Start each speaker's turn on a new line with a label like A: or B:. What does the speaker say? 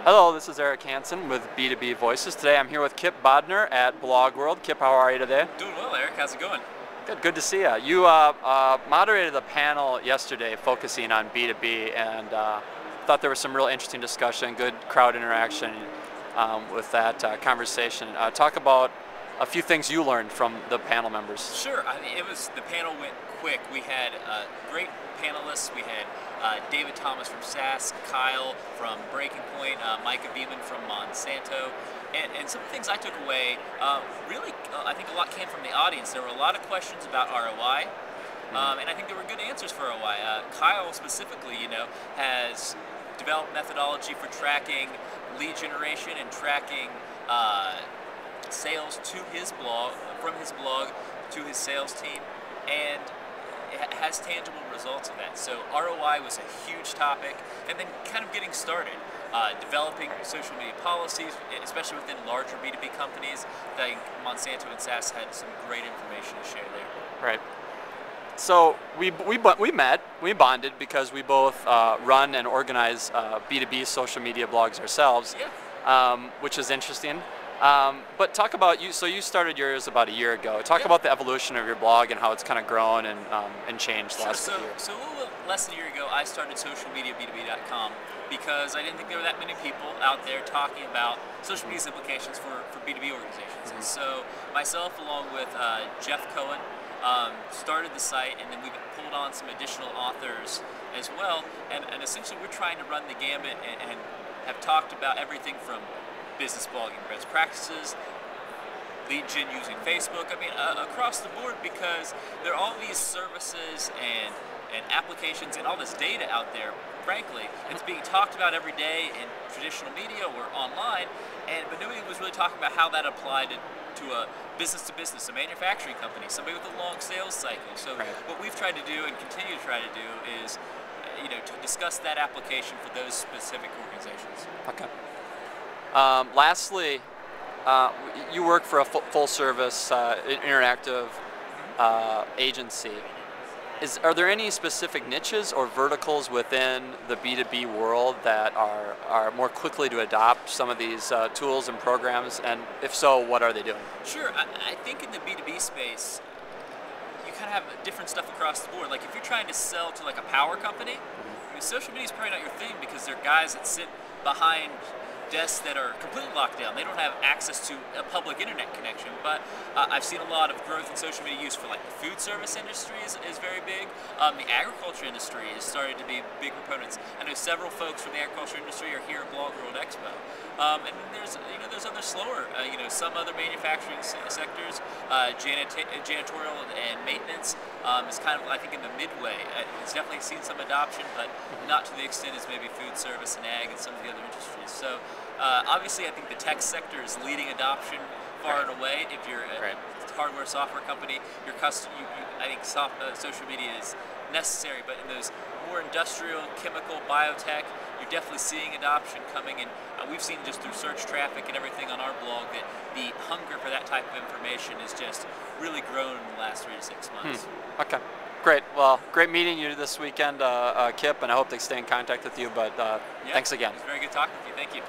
A: Hello, this is Eric Hansen with B2B Voices. Today I'm here with Kipp Bodnar at Blog World. Kipp, how are you today?
B: Doing well, Eric. How's it going?
A: Good to see you. You moderated a panel yesterday focusing on B2B, and thought there was some real interesting discussion, good crowd interaction with that conversation. Talk about a few things you learned from the panel members.
B: Sure. The panel went quick. We had great panelists. We had David Thomas from SAS, Kyle from Breaking Point, Micah Beeman from Monsanto. And some things I took away, really, I think a lot came from the audience. There were a lot of questions about ROI, and I think there were good answers for ROI. Kyle specifically, has developed methodology for tracking lead generation and tracking sales to his blog, from his blog to his sales team, and it has tangible results of that. So ROI was a huge topic, and then kind of getting started. Developing social media policies, especially within larger B2B companies. I think Monsanto and SAS had some great information to share there.
A: Right. So we bonded because we both run and organize B2B social media blogs ourselves,
B: yeah.
A: Which is interesting. But talk about you. So you started yours about a year ago. Talk about the evolution of your blog and how it's kind of grown and changed the last few years.
B: So a little less than a year ago, I started socialmediab2b.com because I didn't think there were that many people out there talking about social media's implications for B2B organizations. And so myself, along with Jeff Cohen, started the site, and then we pulled on some additional authors as well. And essentially, we're trying to run the gambit and have talked about everything from business blogging best practices, lead gen using Facebook, across the board, because there are all these services and applications and all this data out there, frankly, it's being talked about every day in traditional media or online, but nobody was really talking about how that applied to a business-to-business, a manufacturing company, somebody with a long sales cycle. So what we've tried to do and continue to try to do is to discuss that application for those specific organizations.
A: Okay. Lastly, you work for a full-service interactive agency. Are there any specific niches or verticals within the B2B world that are more quickly to adopt some of these tools and programs? And if so, what are they doing?
B: Sure. I think in the B2B space, you kind of have different stuff across the board. Like if you're trying to sell to like a power company, social media is probably not your thing because they're guys that sit behind desks that are completely locked down. They don't have access to a public internet connection, but I've seen a lot of growth in social media use for like the food service industry is very big. The agriculture industry is starting to be big proponents. I know several folks from the agriculture industry are here at Blog World Expo. And then there's other slower, some other manufacturing sectors, janitorial and maintenance is kind of, I think, in the midway. It's definitely seen some adoption, but not to the extent as maybe food service and ag and some of the other industries. So obviously, I think the tech sector is leading adoption far and away. If you're a hardware software company, I think social media is necessary, but in those more industrial, chemical, biotech, you're definitely seeing adoption coming, and we've seen just through search traffic and everything on our blog that the hunger for that type of information has just really grown in the last 3 to 6 months.
A: Okay, great. Well, great meeting you this weekend, Kipp, and I hope to stay in contact with you, but thanks again.
B: It was very good talking with you. Thank you.